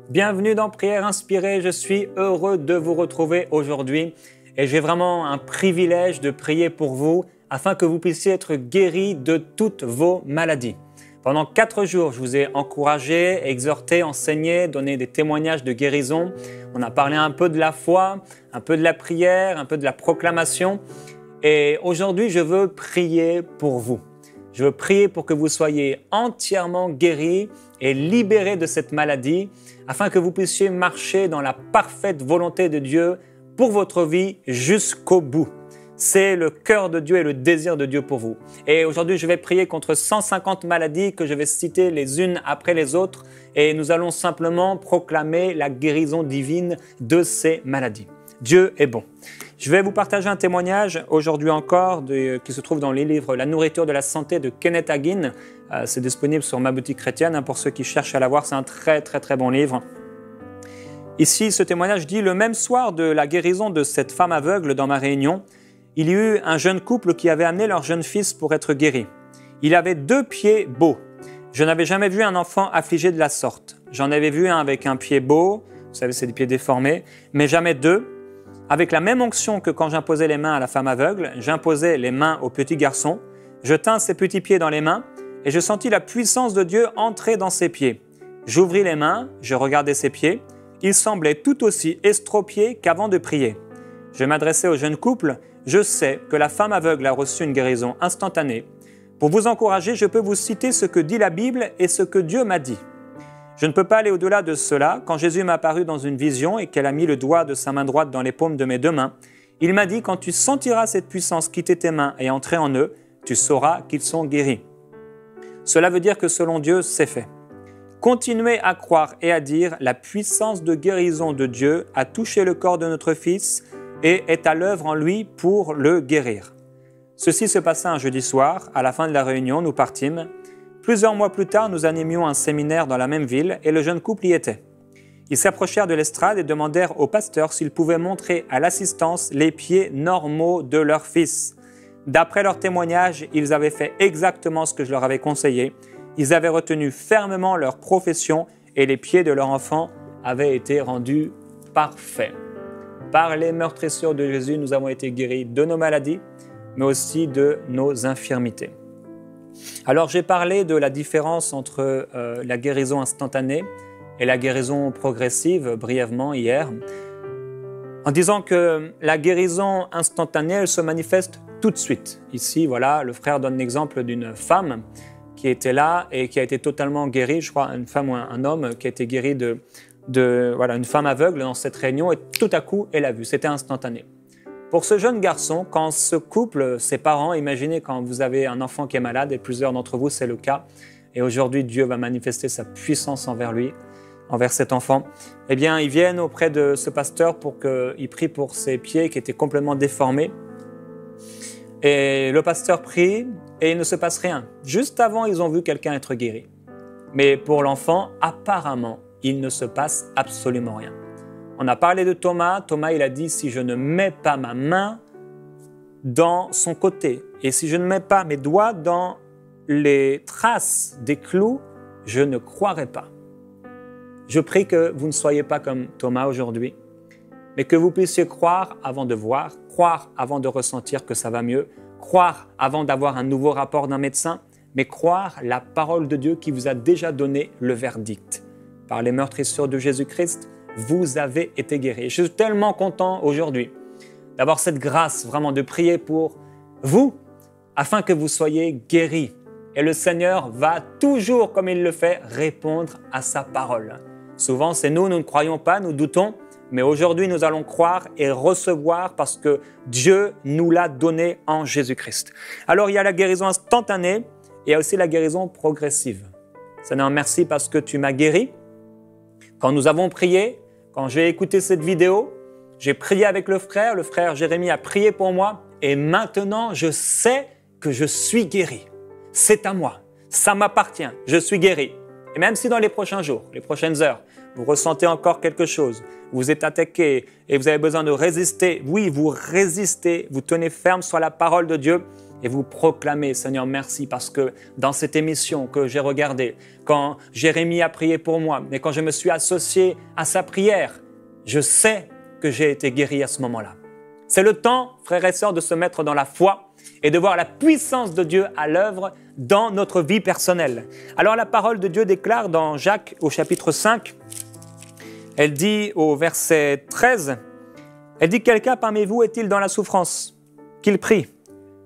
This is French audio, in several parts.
Bienvenue dans Prière Inspirée, je suis heureux de vous retrouver aujourd'hui et j'ai vraiment un privilège de prier pour vous afin que vous puissiez être guéris de toutes vos maladies. Pendant 4 jours, je vous ai encouragé, exhorté, enseigné, donné des témoignages de guérison. On a parlé un peu de la foi, un peu de la prière, un peu de la proclamation et aujourd'hui, je veux prier pour vous. Je veux prier pour que vous soyez entièrement guéris et libérés de cette maladie afin que vous puissiez marcher dans la parfaite volonté de Dieu pour votre vie jusqu'au bout. C'est le cœur de Dieu et le désir de Dieu pour vous. Et aujourd'hui, je vais prier contre 150 maladies que je vais citer les unes après les autres et nous allons simplement proclamer la guérison divine de ces maladies. Dieu est bon. Je vais vous partager un témoignage aujourd'hui encore qui se trouve dans les livres La nourriture de la santé de Kenneth Hagin. C'est disponible sur Ma Boutique Chrétienne pour ceux qui cherchent à l'avoir. C'est un très bon livre. Ici, ce témoignage dit « Le même soir de la guérison de cette femme aveugle dans ma réunion, il y eut un jeune couple qui avait amené leur jeune fils pour être guéri. Il avait 2 pieds beaux. Je n'avais jamais vu un enfant affligé de la sorte. J'en avais vu un avec un pied beau, vous savez, c'est des pieds déformés, mais jamais 2. Avec la même onction que quand j'imposais les mains à la femme aveugle, j'imposais les mains au petit garçon, je tins ses petits pieds dans les mains et je sentis la puissance de Dieu entrer dans ses pieds. J'ouvris les mains, je regardais ses pieds, ils semblaient tout aussi estropiés qu'avant de prier. Je m'adressais au jeune couple, je sais que la femme aveugle a reçu une guérison instantanée. Pour vous encourager, je peux vous citer ce que dit la Bible et ce que Dieu m'a dit. Je ne peux pas aller au-delà de cela. Quand Jésus m'a apparu dans une vision et qu'elle a mis le doigt de sa main droite dans les paumes de mes 2 mains, il m'a dit « Quand tu sentiras cette puissance quitter tes mains et entrer en eux, tu sauras qu'ils sont guéris. » Cela veut dire que selon Dieu, c'est fait. Continuez à croire et à dire « La puissance de guérison de Dieu a touché le corps de notre Fils et est à l'œuvre en lui pour le guérir. » Ceci se passa un jeudi soir. À la fin de la réunion, nous partîmes. Plusieurs mois plus tard, nous animions un séminaire dans la même ville et le jeune couple y était. Ils s'approchèrent de l'estrade et demandèrent au pasteur s'il pouvait montrer à l'assistance les pieds normaux de leur fils. D'après leur témoignage, ils avaient fait exactement ce que je leur avais conseillé. Ils avaient retenu fermement leur profession et les pieds de leur enfant avaient été rendus parfaits. Par les meurtrissures de Jésus, nous avons été guéris de nos maladies, mais aussi de nos infirmités. Alors j'ai parlé de la différence entre la guérison instantanée et la guérison progressive brièvement hier, en disant que la guérison instantanée, elle se manifeste tout de suite. Ici, voilà, le frère donne l'exemple d'une femme qui était là et qui a été totalement guérie, je crois, une femme ou un homme qui a été guéri voilà, une femme aveugle dans cette réunion et tout à coup, elle a vu, c'était instantané. Pour ce jeune garçon, quand ce couple, ses parents, imaginez quand vous avez un enfant qui est malade, et plusieurs d'entre vous, c'est le cas, et aujourd'hui Dieu va manifester sa puissance envers lui, envers cet enfant, eh bien ils viennent auprès de ce pasteur pour qu'il prie pour ses pieds qui étaient complètement déformés. Et le pasteur prie et il ne se passe rien. Juste avant, ils ont vu quelqu'un être guéri. Mais pour l'enfant, apparemment, il ne se passe absolument rien. On a parlé de Thomas. Thomas, il a dit « Si je ne mets pas ma main dans son côté et si je ne mets pas mes doigts dans les traces des clous, je ne croirai pas. » Je prie que vous ne soyez pas comme Thomas aujourd'hui, mais que vous puissiez croire avant de voir, croire avant de ressentir que ça va mieux, croire avant d'avoir un nouveau rapport d'un médecin, mais croire la parole de Dieu qui vous a déjà donné le verdict. Par les meurtrissures de Jésus-Christ, vous avez été guéris. Je suis tellement content aujourd'hui d'avoir cette grâce vraiment de prier pour vous afin que vous soyez guéris. Et le Seigneur va toujours, comme il le fait, répondre à sa parole. Souvent, c'est nous ne croyons pas, nous doutons, mais aujourd'hui, nous allons croire et recevoir parce que Dieu nous l'a donné en Jésus-Christ. Alors, il y a la guérison instantanée et il y a aussi la guérison progressive. Seigneur, merci parce que tu m'as guéri. Quand nous avons prié, quand j'ai écouté cette vidéo, j'ai prié avec le frère Jérémie a prié pour moi et maintenant je sais que je suis guéri. C'est à moi, ça m'appartient, je suis guéri. Et même si dans les prochains jours, les prochaines heures, vous ressentez encore quelque chose, vous êtes attaqué et vous avez besoin de résister, oui, vous résistez, vous tenez ferme sur la parole de Dieu, et vous proclamez, Seigneur, merci parce que dans cette émission que j'ai regardée, quand Jérémie a prié pour moi, et quand je me suis associé à sa prière, je sais que j'ai été guéri à ce moment-là. C'est le temps, frères et sœurs, de se mettre dans la foi et de voir la puissance de Dieu à l'œuvre dans notre vie personnelle. Alors la parole de Dieu déclare dans Jacques au chapitre 5, elle dit au verset 13, elle dit « Quelqu'un parmi vous est-il dans la souffrance? Qu'il prie.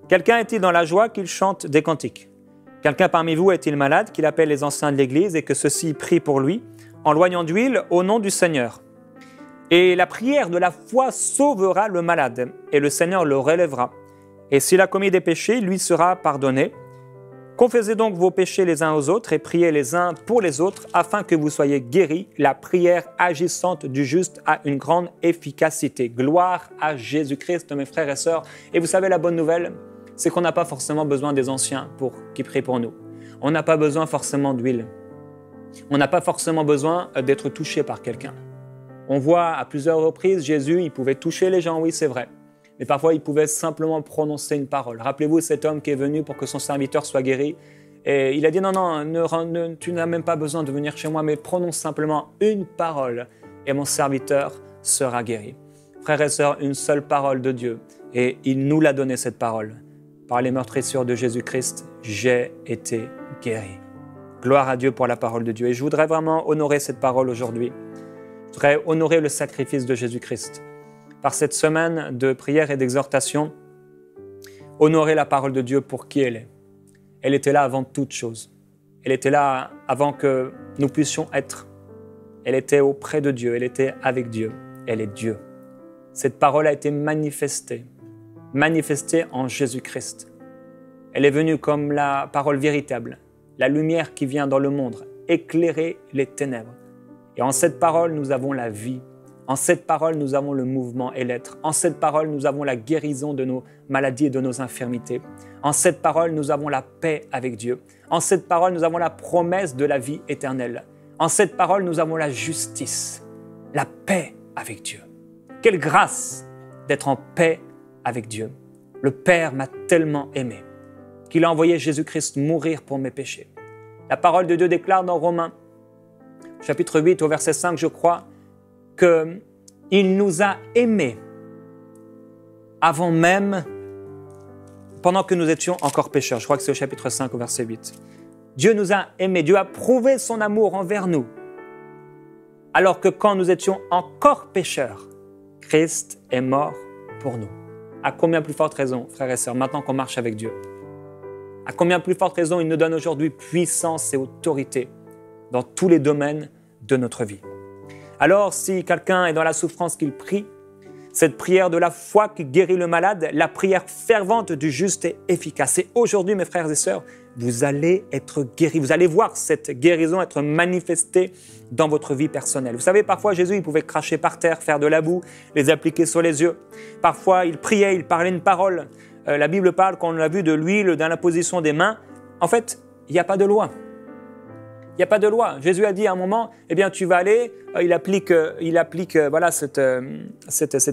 Quelqu'un est-il dans la joie? Qu'il chante des cantiques. Quelqu'un parmi vous est-il malade? Qu'il appelle les anciens de l'Église et que ceux-ci prient pour lui, en loignant d'huile au nom du Seigneur. Et la prière de la foi sauvera le malade, et le Seigneur le relèvera. Et s'il a commis des péchés, lui sera pardonné. Confessez donc vos péchés les uns aux autres et priez les uns pour les autres, afin que vous soyez guéris. La prière agissante du juste a une grande efficacité. Gloire à Jésus-Christ, mes frères et sœurs. Et vous savez, la bonne nouvelle, c'est qu'on n'a pas forcément besoin des anciens qui prient pour nous. On n'a pas besoin forcément d'huile. On n'a pas forcément besoin d'être touché par quelqu'un. On voit à plusieurs reprises, Jésus, il pouvait toucher les gens, oui, c'est vrai. Mais parfois, il pouvait simplement prononcer une parole. Rappelez-vous cet homme qui est venu pour que son serviteur soit guéri. Et il a dit, non, tu n'as même pas besoin de venir chez moi, mais prononce simplement une parole et mon serviteur sera guéri. Frères et sœurs, une seule parole de Dieu. Et il nous l'a donné, cette parole. Par les meurtrissures de Jésus-Christ, j'ai été guéri. Gloire à Dieu pour la parole de Dieu. Et je voudrais vraiment honorer cette parole aujourd'hui. Je voudrais honorer le sacrifice de Jésus-Christ. Par cette semaine de prière et d'exhortation, honorer la parole de Dieu pour qui elle est. Elle était là avant toute chose. Elle était là avant que nous puissions être. Elle était auprès de Dieu, elle était avec Dieu. Elle est Dieu. Cette parole a été manifestée en Jésus-Christ. Elle est venue comme la parole véritable, la lumière qui vient dans le monde, éclairer les ténèbres. Et en cette parole, nous avons la vie. En cette parole, nous avons le mouvement et l'être. En cette parole, nous avons la guérison de nos maladies et de nos infirmités. En cette parole, nous avons la paix avec Dieu. En cette parole, nous avons la promesse de la vie éternelle. En cette parole, nous avons la justice, la paix avec Dieu. Quelle grâce d'être en paix avec Dieu. Le Père m'a tellement aimé qu'il a envoyé Jésus-Christ mourir pour mes péchés. La parole de Dieu déclare dans Romains, chapitre 8, au verset 5, je crois, qu'il nous a aimés avant même, pendant que nous étions encore pécheurs. Je crois que c'est au chapitre 5, au verset 8. Dieu nous a aimés, Dieu a prouvé son amour envers nous, alors que quand nous étions encore pécheurs, Christ est mort pour nous. À combien plus forte raison, frères et sœurs, maintenant qu'on marche avec Dieu? À combien plus forte raison il nous donne aujourd'hui puissance et autorité dans tous les domaines de notre vie. Alors, si quelqu'un est dans la souffrance, qu'il prie, cette prière de la foi qui guérit le malade, la prière fervente du juste est efficace. Et aujourd'hui, mes frères et sœurs, vous allez être guéris. Vous allez voir cette guérison être manifestée dans votre vie personnelle. Vous savez, parfois, Jésus, il pouvait cracher par terre, faire de la boue, les appliquer sur les yeux. Parfois, il priait, il parlait une parole. La Bible parle, qu'on a vu, de l'huile, dans la position des mains. En fait, il n'y a pas de loi. Il n'y a pas de loi. Jésus a dit à un moment, eh bien, tu vas aller, il applique voilà, cette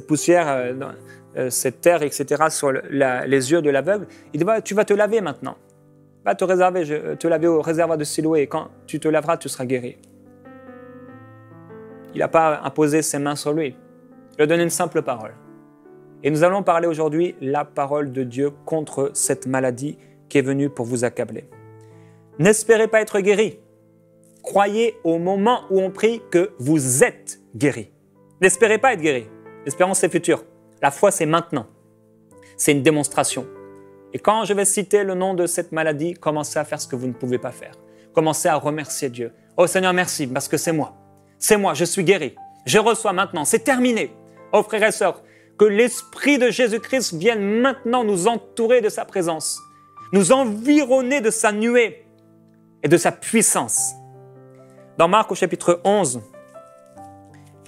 poussière, cette terre, etc., sur les yeux de l'aveugle. Il dit, tu vas te laver maintenant. Va te laver au réservoir de Siloé, et quand tu te laveras, tu seras guéri. Il n'a pas imposé ses mains sur lui. Il a donné une simple parole. Et nous allons parler aujourd'hui la parole de Dieu contre cette maladie qui est venue pour vous accabler. N'espérez pas être guéri. Croyez au moment où on prie que vous êtes guéri. N'espérez pas être guéri. L'espérance, c'est futur. La foi, c'est maintenant. C'est une démonstration. Et quand je vais citer le nom de cette maladie, commencez à faire ce que vous ne pouvez pas faire. Commencez à remercier Dieu. Oh Seigneur, merci, parce que c'est moi. C'est moi, je suis guéri. Je reçois maintenant, c'est terminé. Oh frères et sœurs, que l'Esprit de Jésus-Christ vienne maintenant nous entourer de sa présence, nous environner de sa nuée et de sa puissance. Dans Marc au chapitre 11,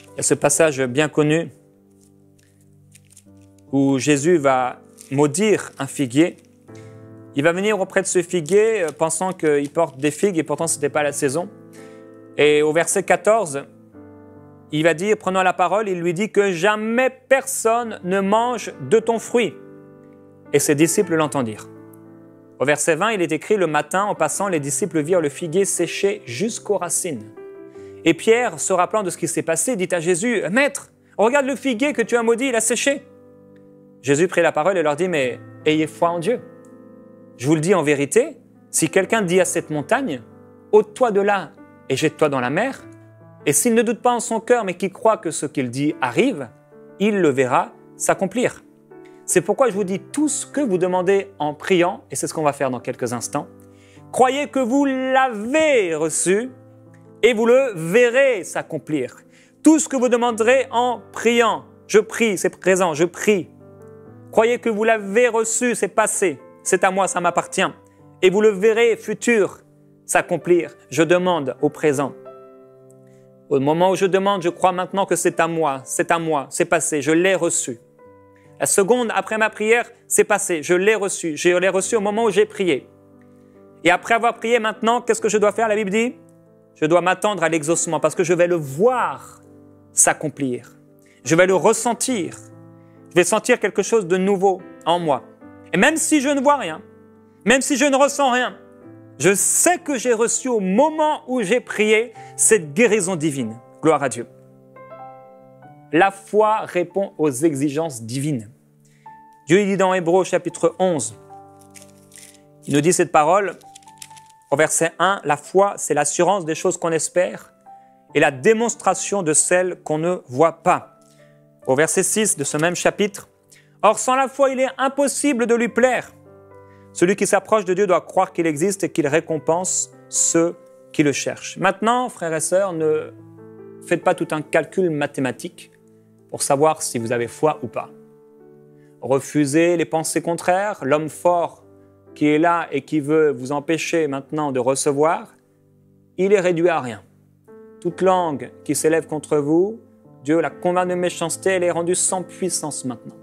il y a ce passage bien connu où Jésus va maudire un figuier. Il va venir auprès de ce figuier pensant qu'il porte des figues et pourtant ce n'était pas la saison. Et au verset 14, il va dire, prenant la parole, il lui dit que jamais personne ne mange de ton fruit. Et ses disciples l'entendirent. Au verset 20, il est écrit « Le matin, en passant, les disciples virent le figuier séché jusqu'aux racines. » Et Pierre, se rappelant de ce qui s'est passé, dit à Jésus « Maître, regarde le figuier que tu as maudit, il a séché. » Jésus prit la parole et leur dit « Mais ayez foi en Dieu. Je vous le dis en vérité, si quelqu'un dit à cette montagne « Ôte-toi de là et jette-toi dans la mer », et s'il ne doute pas en son cœur, mais qu'il croit que ce qu'il dit arrive, il le verra s'accomplir. C'est pourquoi je vous dis tout ce que vous demandez en priant, et c'est ce qu'on va faire dans quelques instants. Croyez que vous l'avez reçu et vous le verrez s'accomplir. Tout ce que vous demanderez en priant, je prie, c'est présent, je prie. Croyez que vous l'avez reçu, c'est passé, c'est à moi, ça m'appartient. Et vous le verrez futur s'accomplir. Je demande au présent. Au moment où je demande, je crois maintenant que c'est à moi, c'est passé, je l'ai reçu. La seconde après ma prière, c'est passé, je l'ai reçu. Je l'ai reçu au moment où j'ai prié. Et après avoir prié maintenant, qu'est-ce que je dois faire? La Bible dit, je dois m'attendre à l'exaucement parce que je vais le voir s'accomplir. Je vais le ressentir. Je vais sentir quelque chose de nouveau en moi. Et même si je ne vois rien, même si je ne ressens rien, je sais que j'ai reçu au moment où j'ai prié cette guérison divine. Gloire à Dieu. La foi répond aux exigences divines. Dieu dit dans Hébreux chapitre 11, il nous dit cette parole au verset 1, la foi c'est l'assurance des choses qu'on espère et la démonstration de celles qu'on ne voit pas. Au verset 6 de ce même chapitre, or sans la foi il est impossible de lui plaire. Celui qui s'approche de Dieu doit croire qu'il existe et qu'il récompense ceux qui le cherchent. Maintenant, frères et sœurs, ne faites pas tout un calcul mathématique pour savoir si vous avez foi ou pas. Refusez les pensées contraires, l'homme fort qui est là et qui veut vous empêcher maintenant de recevoir, il est réduit à rien. Toute langue qui s'élève contre vous, Dieu la convainc de méchanceté, elle est rendue sans puissance maintenant.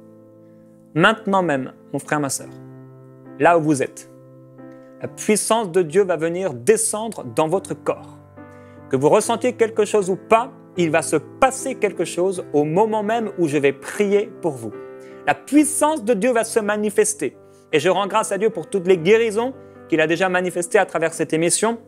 Maintenant même, mon frère, ma sœur, là où vous êtes, la puissance de Dieu va venir descendre dans votre corps. Que vous ressentiez quelque chose ou pas, il va se passer quelque chose au moment même où je vais prier pour vous. La puissance de Dieu va se manifester. Et je rends grâce à Dieu pour toutes les guérisons qu'il a déjà manifestées à travers cette émission.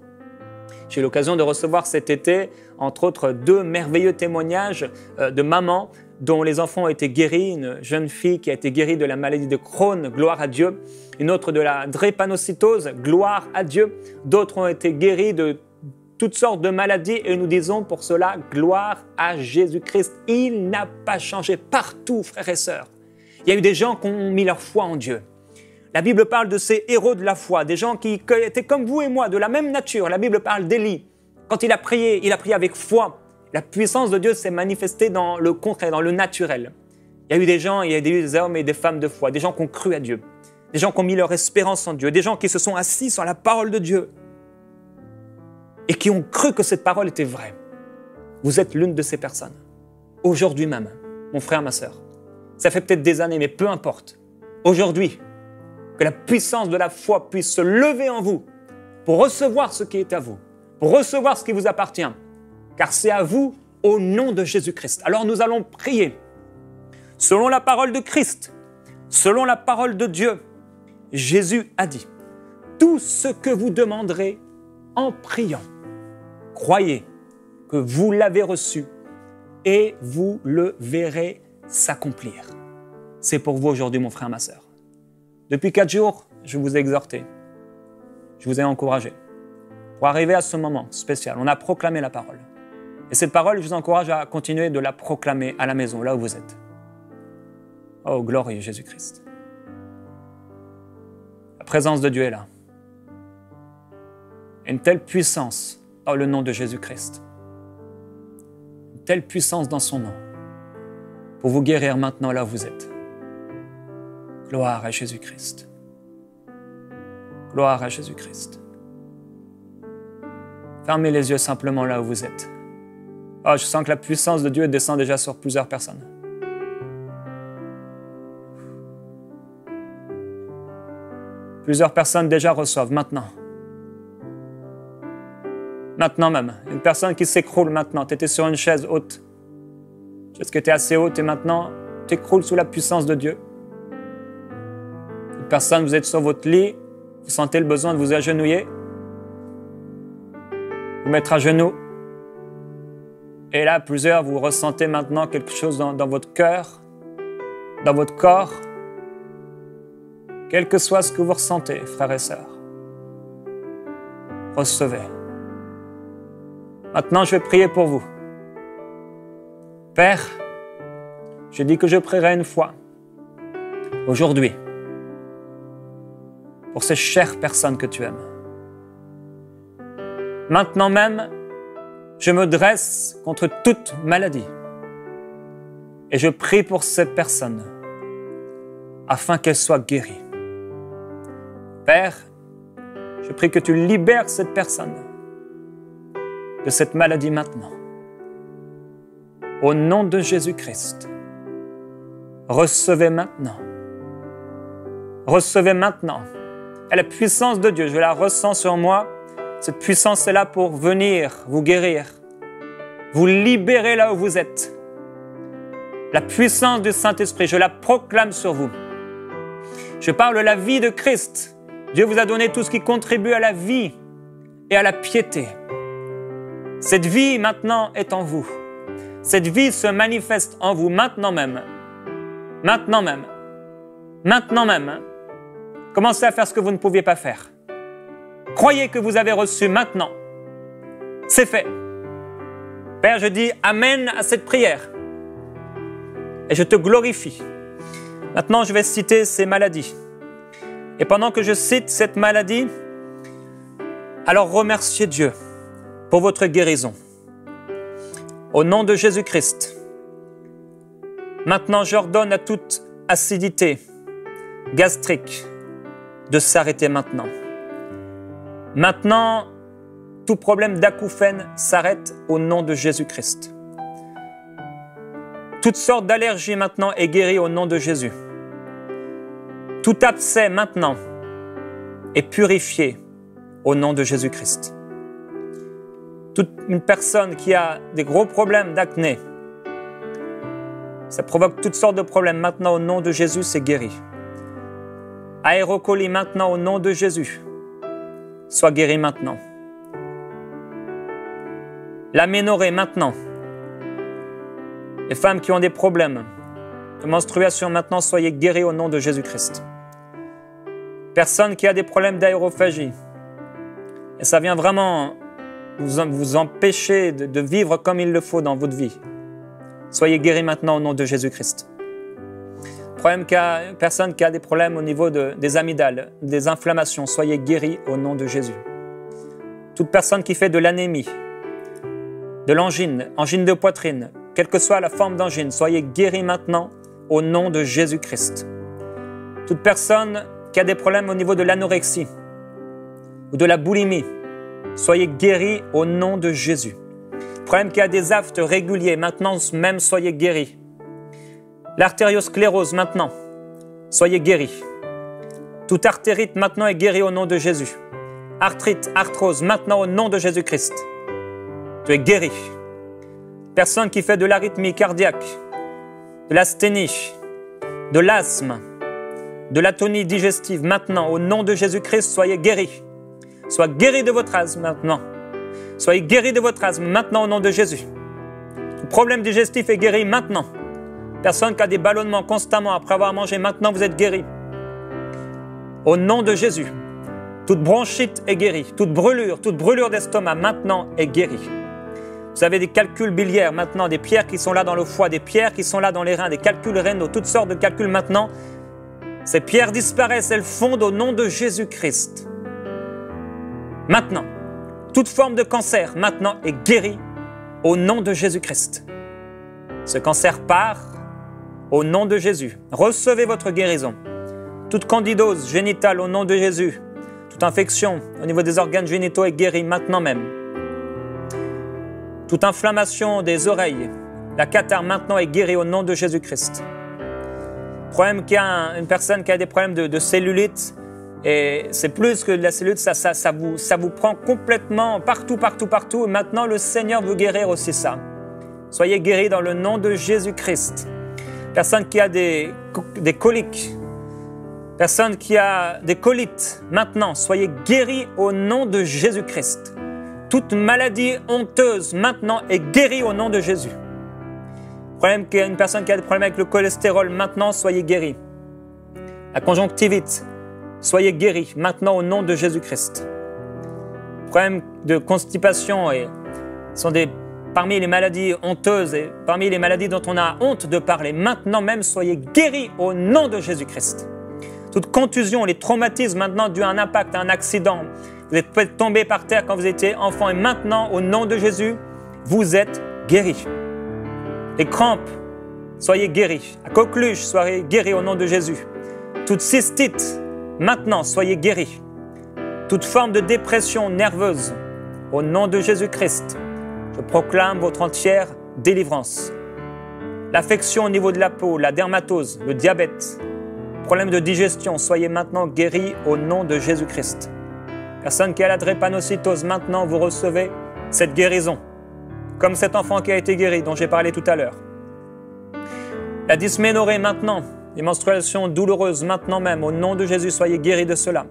J'ai eu l'occasion de recevoir cet été, entre autres, 2 merveilleux témoignages de mamans dont les enfants ont été guéris. Une jeune fille qui a été guérie de la maladie de Crohn, gloire à Dieu. Une autre de la drépanocytose, gloire à Dieu. D'autres ont été guéris de toutes sortes de maladies et nous disons pour cela, gloire à Jésus-Christ. Il n'a pas changé partout, frères et sœurs. Il y a eu des gens qui ont mis leur foi en Dieu. La Bible parle de ces héros de la foi, des gens qui étaient comme vous et moi, de la même nature. La Bible parle d'Élie. Quand il a prié avec foi. La puissance de Dieu s'est manifestée dans le concret, dans le naturel. Il y a eu des gens, il y a eu des hommes et des femmes de foi, des gens qui ont cru à Dieu, des gens qui ont mis leur espérance en Dieu, des gens qui se sont assis sur la parole de Dieu et qui ont cru que cette parole était vraie. Vous êtes l'une de ces personnes. Aujourd'hui même, mon frère, ma sœur. Ça fait peut-être des années, mais peu importe. Aujourd'hui, que la puissance de la foi puisse se lever en vous pour recevoir ce qui est à vous, pour recevoir ce qui vous appartient, car c'est à vous au nom de Jésus-Christ. Alors nous allons prier selon la parole de Christ, selon la parole de Dieu. Jésus a dit, tout ce que vous demanderez en priant, croyez que vous l'avez reçu et vous le verrez s'accomplir. C'est pour vous aujourd'hui, mon frère, ma sœur. Depuis 4 jours, je vous ai exhorté, je vous ai encouragé. Pour arriver à ce moment spécial, on a proclamé la parole. Et cette parole, je vous encourage à continuer de la proclamer à la maison, là où vous êtes. Oh, glorieux Jésus-Christ. La présence de Dieu est là. Une telle puissance dans le nom de Jésus-Christ. Une telle puissance dans son nom. Pour vous guérir maintenant là où vous êtes. Gloire à Jésus-Christ. Gloire à Jésus-Christ. Fermez les yeux simplement là où vous êtes. Oh, je sens que la puissance de Dieu descend déjà sur plusieurs personnes. Plusieurs personnes déjà reçoivent maintenant. Maintenant même. Une personne qui s'écroule maintenant. Tu étais sur une chaise haute. Est-ce que tu es assez haute et maintenant tu écroules sous la puissance de Dieu? Une personne, vous êtes sur votre lit Vous sentez le besoin de vous agenouiller, vous mettre à genoux. Et là, plusieurs, vous ressentez maintenant quelque chose dans votre cœur, dans votre corps. Quel que soit ce que vous ressentez, frères et sœurs, recevez. Maintenant, je vais prier pour vous. Père, je dis que je prierai une fois, aujourd'hui, pour ces chères personnes que tu aimes. Maintenant même, je me dresse contre toute maladie et je prie pour ces personnes afin qu'elles soient guéries. Père, je prie que tu libères cette personne de cette maladie maintenant. Au nom de Jésus-Christ, recevez maintenant. Recevez maintenant. Et la puissance de Dieu, je la ressens sur moi. Cette puissance est là pour venir vous guérir, vous libérer là où vous êtes. La puissance du Saint-Esprit, je la proclame sur vous. Je parle de la vie de Christ. Dieu vous a donné tout ce qui contribue à la vie et à la piété. Cette vie maintenant est en vous. Cette vie se manifeste en vous maintenant même. Maintenant même. Maintenant même. Commencez à faire ce que vous ne pouviez pas faire. Croyez que vous avez reçu maintenant. C'est fait. Père, je dis Amen à cette prière. Et je te glorifie. Maintenant, je vais citer ces maladies. Et pendant que je cite cette maladie, alors remerciez Dieu pour votre guérison. Au nom de Jésus-Christ, maintenant j'ordonne à toute acidité gastrique de s'arrêter maintenant. Maintenant, tout problème d'acouphène s'arrête au nom de Jésus-Christ. Toutes sortes d'allergies maintenant est guérie au nom de Jésus. Tout abcès maintenant est purifié au nom de Jésus-Christ. Toute une personne qui a des gros problèmes d'acné, ça provoque toutes sortes de problèmes. Maintenant, au nom de Jésus, c'est guéri. Aérocolie maintenant, au nom de Jésus, soit guéri maintenant. L'aménorrhée maintenant. Les femmes qui ont des problèmes de menstruation maintenant, soyez guéries au nom de Jésus-Christ. Personne qui a des problèmes d'aérophagie. Et ça vient vraiment vous empêcher de vivre comme il le faut dans votre vie. Soyez guéris maintenant au nom de Jésus-Christ. Personne qui a des problèmes au niveau des amygdales, des inflammations, soyez guéris au nom de Jésus. Toute personne qui fait de l'anémie, de l'angine, angine de poitrine, quelle que soit la forme d'angine, soyez guéris maintenant au nom de Jésus-Christ. Toute personne qui a des problèmes au niveau de l'anorexie ou de la boulimie, soyez guéris au nom de Jésus. Problème qui a des aftes réguliers, maintenant même soyez guéris. L'artériosclérose maintenant, soyez guéris. Toute artérite maintenant est guérie au nom de Jésus. Arthrite, arthrose, maintenant au nom de Jésus-Christ. Tu es guéri. Personne qui fait de l'arythmie cardiaque, de l'asthénie, de l'asthme, de l'atonie digestive, maintenant, au nom de Jésus-Christ, soyez guéris. Soyez guéris de votre asthme maintenant. Soyez guéris de votre asthme maintenant au nom de Jésus. Le problème digestif est guéri maintenant. Personne qui a des ballonnements constamment après avoir mangé, maintenant vous êtes guéris. Au nom de Jésus, toute bronchite est guérie. Toute brûlure d'estomac maintenant est guérie. Vous avez des calculs biliaires maintenant, des pierres qui sont là dans le foie, des pierres qui sont là dans les reins, des calculs rénaux, toutes sortes de calculs maintenant. Ces pierres disparaissent, elles fondent au nom de Jésus-Christ. Maintenant, toute forme de cancer maintenant est guérie au nom de Jésus-Christ. Ce cancer part au nom de Jésus. Recevez votre guérison. Toute candidose génitale au nom de Jésus. Toute infection au niveau des organes génitaux est guérie maintenant même. Toute inflammation des oreilles, la catarrhe maintenant est guérie au nom de Jésus-Christ. Problème qu'il y a une personne qui a des problèmes de cellulite, et c'est plus que de la cellulite, ça vous prend complètement partout. Et maintenant, le Seigneur veut guérir aussi ça. Soyez guéris dans le nom de Jésus-Christ. Personne qui a des coliques, Personne qui a des colites, maintenant, soyez guéris au nom de Jésus-Christ. Toute maladie honteuse, maintenant, est guérie au nom de Jésus. Une personne qui a des problèmes avec le cholestérol, maintenant, soyez guéris. La conjonctivite, soyez guéris, maintenant, au nom de Jésus-Christ. Problèmes de constipation sont parmi les maladies honteuses et parmi les maladies dont on a honte de parler. Maintenant même, soyez guéris au nom de Jésus-Christ. Toute contusion, les traumatismes maintenant dû à un impact, à un accident. Vous êtes peut-être tombé par terre quand vous étiez enfant et maintenant, au nom de Jésus, vous êtes guéris. Les crampes, soyez guéris. La coqueluche, soyez guéris au nom de Jésus. Toute cystite, maintenant, soyez guéris. Toute forme de dépression nerveuse, au nom de Jésus-Christ, je proclame votre entière délivrance. L'affection au niveau de la peau, la dermatose, le diabète, problème de digestion, soyez maintenant guéris au nom de Jésus-Christ. Personne qui a la drépanocytose, maintenant vous recevez cette guérison, comme cet enfant qui a été guéri, dont j'ai parlé tout à l'heure. La dysménorrhée maintenant, les menstruations douloureuses maintenant même, au nom de Jésus, soyez guéris de cela.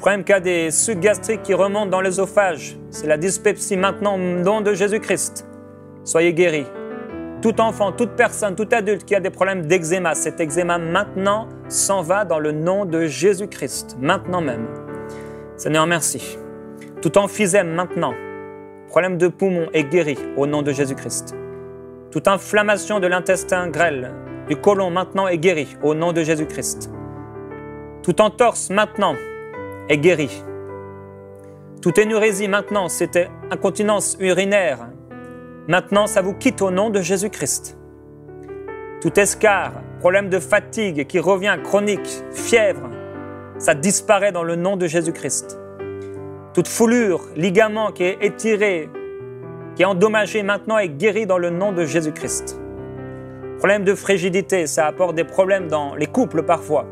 Problème qu'il y a des sucs gastriques qui remontent dans l'œsophage, c'est la dyspepsie maintenant au nom de Jésus-Christ. Soyez guéris. Tout enfant, toute personne, tout adulte qui a des problèmes d'eczéma, cet eczéma maintenant s'en va dans le nom de Jésus-Christ, maintenant même. Seigneur, merci. Tout emphysème maintenant, problème de poumon est guéri au nom de Jésus-Christ. Toute inflammation de l'intestin grêle, du côlon maintenant est guéri au nom de Jésus-Christ. Toute entorse maintenant est guéri. Toute énurésie maintenant, c'était incontinence urinaire. Maintenant, ça vous quitte au nom de Jésus-Christ. Tout escarre, problème de fatigue qui revient chronique, fièvre, ça disparaît dans le nom de Jésus-Christ. Toute foulure, ligament qui est étiré, qui est endommagé maintenant est guéri dans le nom de Jésus-Christ. Problème de frigidité, ça apporte des problèmes dans les couples parfois.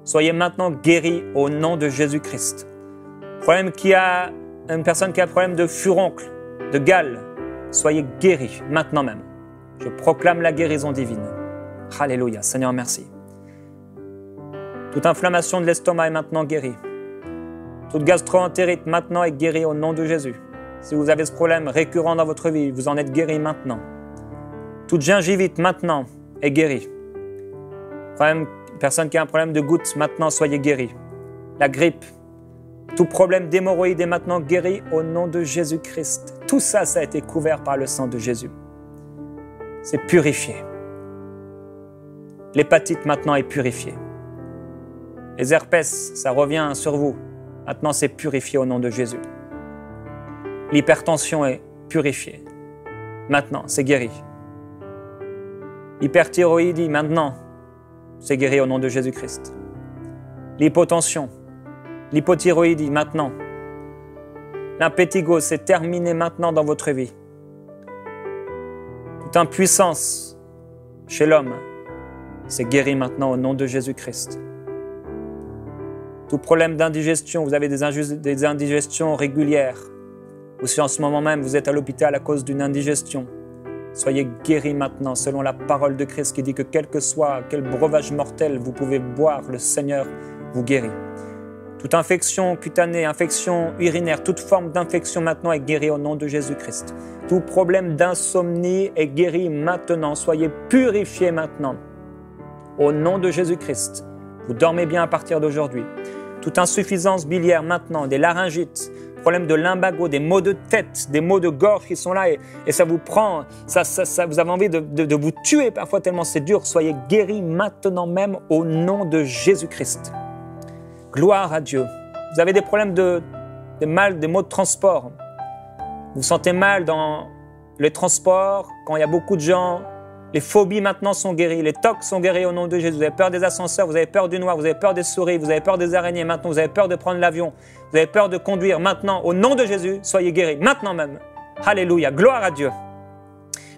Soyez maintenant guéris au nom de Jésus-Christ. Une personne qui a un problème de furoncle, de gale, soyez guéris maintenant même. Je proclame la guérison divine. Alléluia, Seigneur, merci. Toute inflammation de l'estomac est maintenant guérie. Toute gastro-entérite maintenant est guérie au nom de Jésus. Si vous avez ce problème récurrent dans votre vie, vous en êtes guéri maintenant. Toute gingivite maintenant est guérie. Personne qui a un problème de goutte, maintenant soyez guéris. La grippe, tout problème d'hémorroïdes est maintenant guéri au nom de Jésus-Christ. Tout ça, ça a été couvert par le sang de Jésus. C'est purifié. L'hépatite maintenant est purifiée. Les herpès, ça revient sur vous. Maintenant, c'est purifié au nom de Jésus. L'hypertension est purifiée. Maintenant, c'est guéri. L'hyperthyroïdie, maintenant, c'est guéri au nom de Jésus-Christ. L'hypotension, l'hypothyroïdie, maintenant. L'impétigo, c'est terminé maintenant dans votre vie. Toute impuissance chez l'homme, c'est guéri maintenant au nom de Jésus-Christ. Tout problème d'indigestion, vous avez des indigestions régulières, ou si en ce moment même vous êtes à l'hôpital à cause d'une indigestion, soyez guéris maintenant selon la parole de Christ qui dit que quel breuvage mortel vous pouvez boire, le Seigneur vous guérit. Toute infection cutanée, infection urinaire, toute forme d'infection maintenant est guérie au nom de Jésus-Christ. Tout problème d'insomnie est guéri maintenant. Soyez purifiés maintenant au nom de Jésus-Christ. Vous dormez bien à partir d'aujourd'hui. Toute insuffisance biliaire maintenant, des laryngites, problème de lumbago, des maux de tête, des maux de gorge qui sont là et ça vous prend, vous avez envie de vous tuer parfois tellement c'est dur. Soyez guéris maintenant même au nom de Jésus-Christ. Gloire à Dieu. Vous avez des problèmes des maux de transport. Vous vous sentez mal dans les transports, quand il y a beaucoup de gens. Les phobies maintenant sont guéries, les tocs sont guéris au nom de Jésus. Vous avez peur des ascenseurs, vous avez peur du noir, vous avez peur des souris, vous avez peur des araignées. Maintenant, vous avez peur de prendre l'avion, vous avez peur de conduire. Maintenant, au nom de Jésus, soyez guéris. Maintenant même. Alléluia. Gloire à Dieu.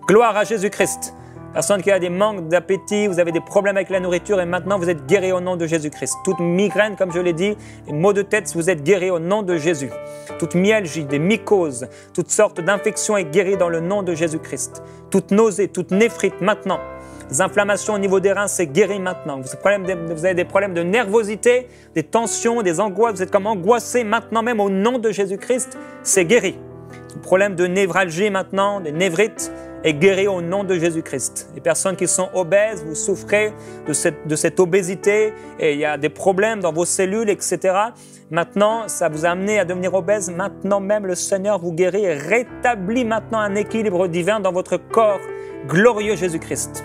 Gloire à Jésus-Christ. Personne qui a des manques d'appétit, vous avez des problèmes avec la nourriture et maintenant vous êtes guéri au nom de Jésus-Christ. Toute migraine, comme je l'ai dit, les maux de tête, vous êtes guéri au nom de Jésus. Toute myalgie, des mycoses, toutes sortes d'infections est guérie dans le nom de Jésus-Christ. Toute nausée, toute néphrite maintenant. Les inflammations au niveau des reins, c'est guéri maintenant. Vous avez des problèmes de nervosité, des tensions, des angoisses, vous êtes comme angoissé maintenant même au nom de Jésus-Christ, c'est guéri. Tout problème de névralgie maintenant, des névrites, est guéri au nom de Jésus-Christ. Les personnes qui sont obèses, vous souffrez de cette obésité et il y a des problèmes dans vos cellules, etc. Maintenant, ça vous a amené à devenir obèse. Maintenant même, le Seigneur vous guérit et rétablit maintenant un équilibre divin dans votre corps. Glorieux Jésus-Christ.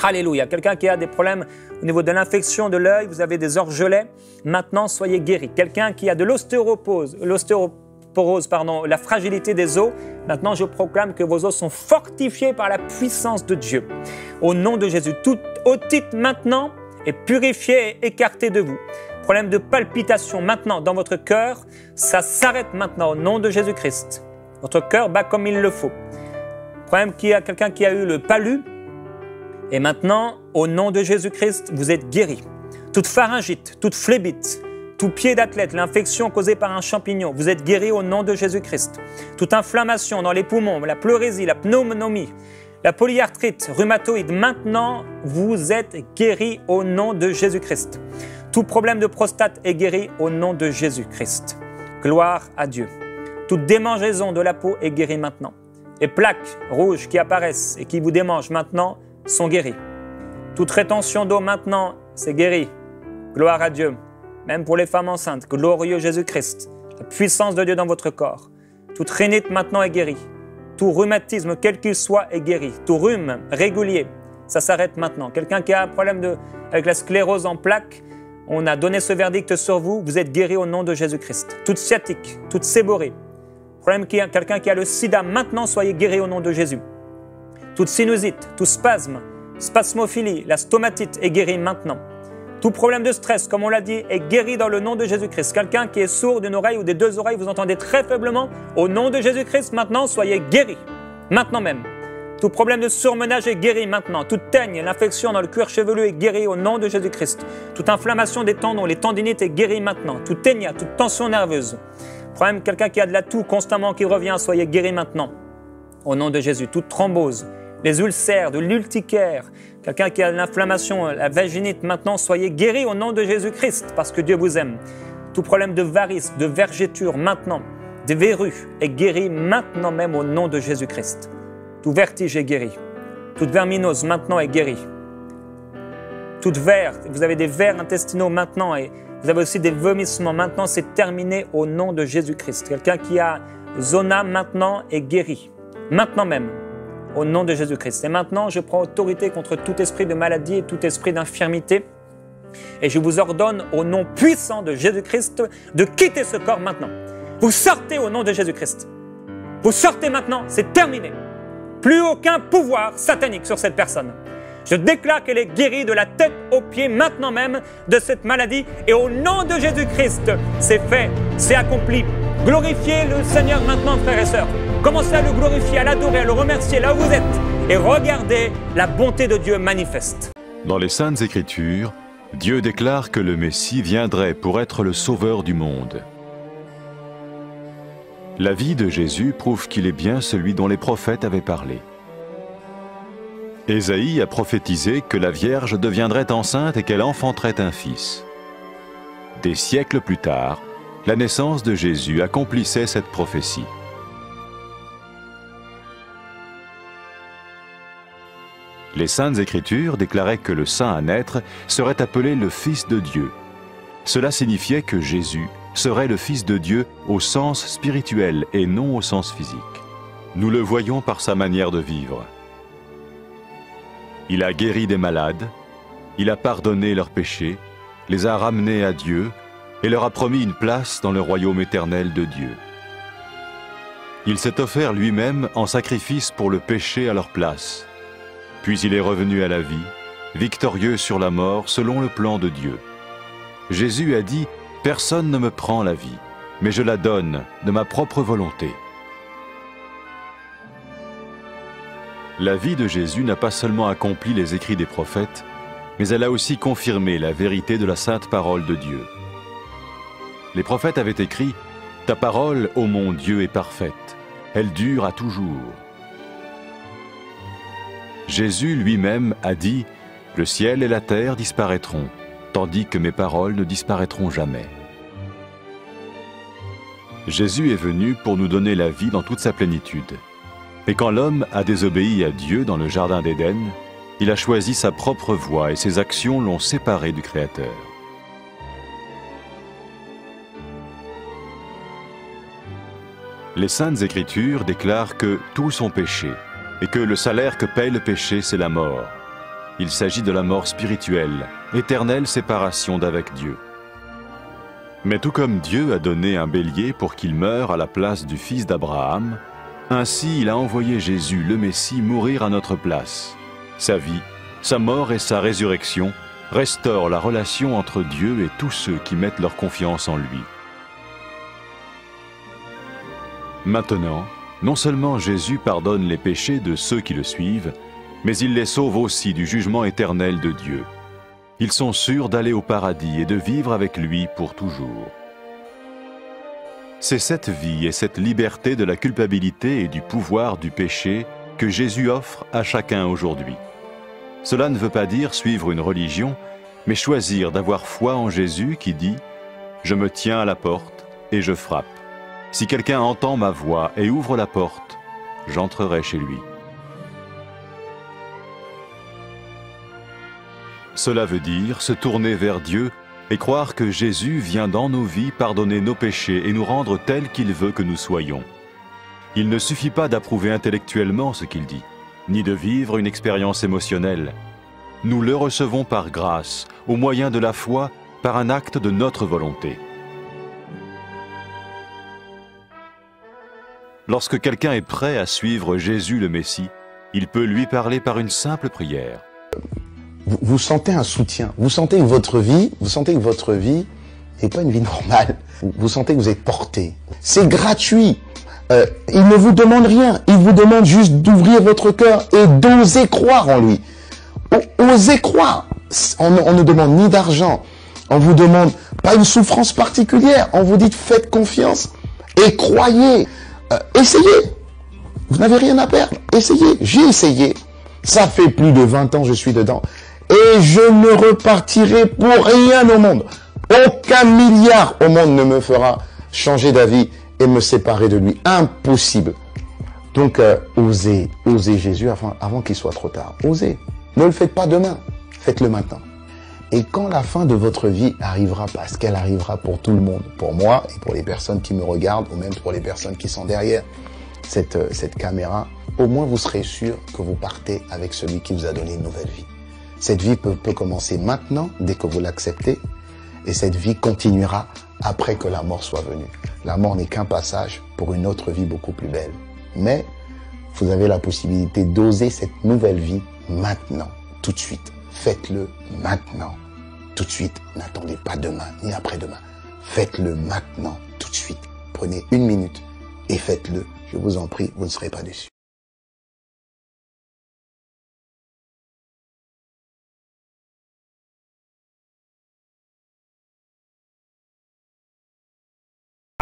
Alléluia. Quelqu'un qui a des problèmes au niveau de l'infection de l'œil, vous avez des orgelets, maintenant soyez guéri. Quelqu'un qui a de l'ostéoporose, la fragilité des os, maintenant je proclame que vos os sont fortifiés par la puissance de Dieu. Au nom de Jésus, toute otite maintenant est purifiée et écartée de vous. Problème de palpitation maintenant dans votre cœur, ça s'arrête maintenant au nom de Jésus-Christ. Votre cœur bat comme il le faut. Problème qu'il y a quelqu'un qui a eu le palu, et maintenant, au nom de Jésus-Christ, vous êtes guéri. Toute pharyngite, toute phlébite, tout pied d'athlète, l'infection causée par un champignon, vous êtes guéri au nom de Jésus-Christ. Toute inflammation dans les poumons, la pleurésie, la pneumonie, la polyarthrite, rhumatoïde, maintenant, vous êtes guéri au nom de Jésus-Christ. Tout problème de prostate est guéri au nom de Jésus-Christ. Gloire à Dieu. Toute démangeaison de la peau est guérie maintenant. Les plaques rouges qui apparaissent et qui vous démangent maintenant sont guéries. Toute rétention d'eau maintenant, c'est guéri. Gloire à Dieu. Même pour les femmes enceintes, glorieux Jésus-Christ, la puissance de Dieu dans votre corps. Toute rhinite maintenant est guérie. Tout rhumatisme, quel qu'il soit, est guéri. Tout rhume régulier, ça s'arrête maintenant. Quelqu'un qui a un problème avec la sclérose en plaques, on a donné ce verdict sur vous, vous êtes guéri au nom de Jésus-Christ. Toute sciatique, toute séborrhée. Quelqu'un qui a le sida, maintenant soyez guéri au nom de Jésus. Toute sinusite, tout spasme, spasmophilie, la stomatite est guérie maintenant. Tout problème de stress, comme on l'a dit, est guéri dans le nom de Jésus-Christ. Quelqu'un qui est sourd d'une oreille ou des deux oreilles, vous entendez très faiblement, au nom de Jésus-Christ, maintenant, soyez guéri. Maintenant même. Tout problème de surmenage est guéri maintenant. Toute teigne, l'infection dans le cuir chevelu est guérie au nom de Jésus-Christ. Toute inflammation des tendons, les tendinites est guérie maintenant. Toute ténia, toute tension nerveuse. Problème, quelqu'un qui a de la toux constamment qui revient, soyez guéri maintenant. Au nom de Jésus. Toute thrombose, les ulcères, de l'urticaire, quelqu'un qui a de l'inflammation, la vaginite, maintenant, soyez guéri au nom de Jésus-Christ, parce que Dieu vous aime. Tout problème de varices, de vergéture, maintenant, des verrues, est guéri maintenant même au nom de Jésus-Christ. Tout vertige est guéri. Toute verminose, maintenant, est guéri. Toute verre, vous avez des vers intestinaux maintenant, et vous avez aussi des vomissements, maintenant, c'est terminé au nom de Jésus-Christ. Quelqu'un qui a zona, maintenant, est guéri. Maintenant même. Au nom de Jésus-Christ. Et maintenant, je prends autorité contre tout esprit de maladie et tout esprit d'infirmité. Et je vous ordonne, au nom puissant de Jésus-Christ, de quitter ce corps maintenant. Vous sortez au nom de Jésus-Christ. Vous sortez maintenant, c'est terminé. Plus aucun pouvoir satanique sur cette personne. Je déclare qu'elle est guérie de la tête aux pieds maintenant même de cette maladie. Et au nom de Jésus-Christ, c'est fait, c'est accompli. Glorifiez le Seigneur maintenant, frères et sœurs. Commencez à le glorifier, à l'adorer, à le remercier là où vous êtes. Et regardez la bonté de Dieu manifeste. Dans les Saintes Écritures, Dieu déclare que le Messie viendrait pour être le sauveur du monde. La vie de Jésus prouve qu'il est bien celui dont les prophètes avaient parlé. Ésaïe a prophétisé que la Vierge deviendrait enceinte et qu'elle enfanterait un fils. Des siècles plus tard, la naissance de Jésus accomplissait cette prophétie. Les Saintes Écritures déclaraient que le saint à naître serait appelé le Fils de Dieu. Cela signifiait que Jésus serait le Fils de Dieu au sens spirituel et non au sens physique. Nous le voyons par sa manière de vivre. Il a guéri des malades, il a pardonné leurs péchés, les a ramenés à Dieu et leur a promis une place dans le royaume éternel de Dieu. Il s'est offert lui-même en sacrifice pour le péché à leur place. Puis il est revenu à la vie, victorieux sur la mort selon le plan de Dieu. Jésus a dit « Personne ne me prend la vie, mais je la donne de ma propre volonté. » La vie de Jésus n'a pas seulement accompli les écrits des prophètes, mais elle a aussi confirmé la vérité de la sainte parole de Dieu. Les prophètes avaient écrit « Ta parole, ô mon Dieu, est parfaite, elle dure à toujours. » Jésus lui-même a dit « Le ciel et la terre disparaîtront, tandis que mes paroles ne disparaîtront jamais. » Jésus est venu pour nous donner la vie dans toute sa plénitude. Et quand l'homme a désobéi à Dieu dans le jardin d'Éden, il a choisi sa propre voie et ses actions l'ont séparé du Créateur. Les Saintes Écritures déclarent que tous sont péchés et que le salaire que paye le péché, c'est la mort. Il s'agit de la mort spirituelle, éternelle séparation d'avec Dieu. Mais tout comme Dieu a donné un bélier pour qu'il meure à la place du fils d'Abraham, ainsi il a envoyé Jésus, le Messie, mourir à notre place. Sa vie, sa mort et sa résurrection restaurent la relation entre Dieu et tous ceux qui mettent leur confiance en lui. Maintenant, non seulement Jésus pardonne les péchés de ceux qui le suivent, mais il les sauve aussi du jugement éternel de Dieu. Ils sont sûrs d'aller au paradis et de vivre avec lui pour toujours. C'est cette vie et cette liberté de la culpabilité et du pouvoir du péché que Jésus offre à chacun aujourd'hui. Cela ne veut pas dire suivre une religion, mais choisir d'avoir foi en Jésus qui dit « Je me tiens à la porte et je frappe. Si quelqu'un entend ma voix et ouvre la porte, j'entrerai chez lui. » Cela veut dire se tourner vers Dieu et croire que Jésus vient dans nos vies pardonner nos péchés et nous rendre tels qu'il veut que nous soyons. Il ne suffit pas d'approuver intellectuellement ce qu'il dit, ni de vivre une expérience émotionnelle. Nous le recevons par grâce, au moyen de la foi, par un acte de notre volonté. Lorsque quelqu'un est prêt à suivre Jésus le Messie, il peut lui parler par une simple prière. Vous sentez un soutien, vous sentez que votre vie n'est pas une vie normale. Vous sentez que vous êtes porté. C'est gratuit. Il ne vous demande rien. Il vous demande juste d'ouvrir votre cœur et d'oser croire en lui. Osez croire. On ne demande ni d'argent. On vous demande pas une souffrance particulière. On vous dit faites confiance et croyez. Essayez. Vous n'avez rien à perdre. Essayez. J'ai essayé. Ça fait plus de 20 ans que je suis dedans. Et je ne repartirai pour rien au monde. Aucun milliard au monde ne me fera changer d'avis et me séparer de lui. Impossible. Donc, osez Jésus avant qu'il soit trop tard. Osez. Ne le faites pas demain. Faites-le maintenant. Et quand la fin de votre vie arrivera, parce qu'elle arrivera pour tout le monde, pour moi et pour les personnes qui me regardent, ou même pour les personnes qui sont derrière cette caméra, au moins vous serez sûr que vous partez avec celui qui vous a donné une nouvelle vie. Cette vie peut commencer maintenant, dès que vous l'acceptez, et cette vie continuera après que la mort soit venue. La mort n'est qu'un passage pour une autre vie beaucoup plus belle. Mais vous avez la possibilité d'oser cette nouvelle vie maintenant, tout de suite. Faites-le maintenant, tout de suite. N'attendez pas demain, ni après-demain. Faites-le maintenant, tout de suite. Prenez 1 minute et faites-le. Je vous en prie, vous ne serez pas déçus.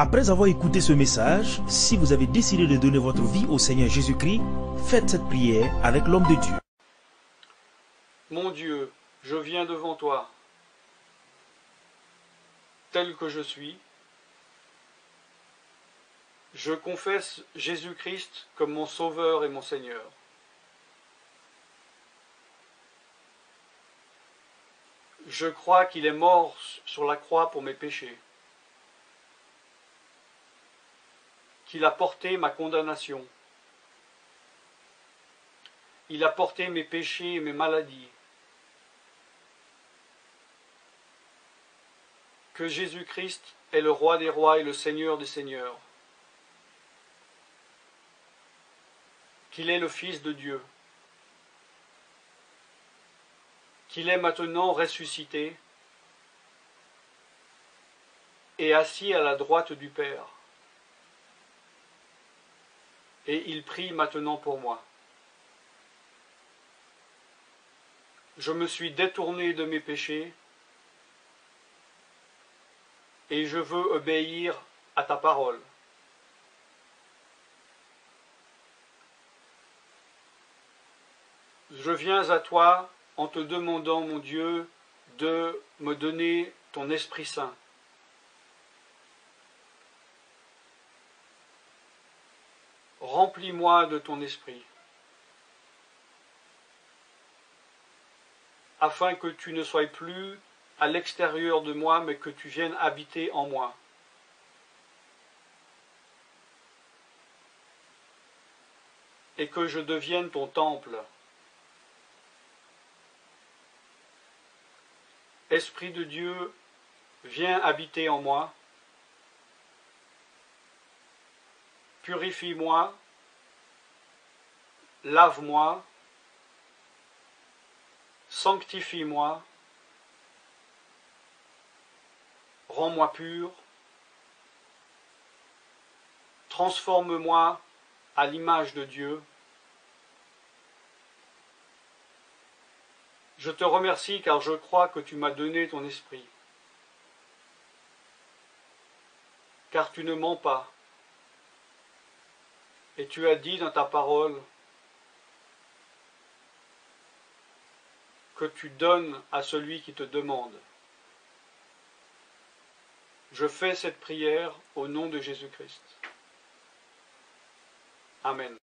Après avoir écouté ce message, si vous avez décidé de donner votre vie au Seigneur Jésus-Christ, faites cette prière avec l'homme de Dieu. Mon Dieu, je viens devant toi, tel que je suis. Je confesse Jésus-Christ comme mon Sauveur et mon Seigneur. Je crois qu'il est mort sur la croix pour mes péchés, qu'il a porté ma condamnation. Il a porté mes péchés et mes maladies. Que Jésus-Christ est le Roi des rois et le Seigneur des seigneurs. Qu'il est le Fils de Dieu. Qu'il est maintenant ressuscité et assis à la droite du Père. Et il prie maintenant pour moi. Je me suis détourné de mes péchés et je veux obéir à ta parole. Je viens à toi en te demandant, mon Dieu, de me donner ton Esprit Saint. Remplis-moi de ton Esprit, afin que tu ne sois plus à l'extérieur de moi, mais que tu viennes habiter en moi. Et que je devienne ton temple. Esprit de Dieu, viens habiter en moi. Purifie-moi, lave-moi, sanctifie-moi, rends-moi pur, transforme-moi à l'image de Dieu. Je te remercie car je crois que tu m'as donné ton esprit, car tu ne mens pas. Et tu as dit dans ta parole que tu donnes à celui qui te demande. Je fais cette prière au nom de Jésus-Christ. Amen.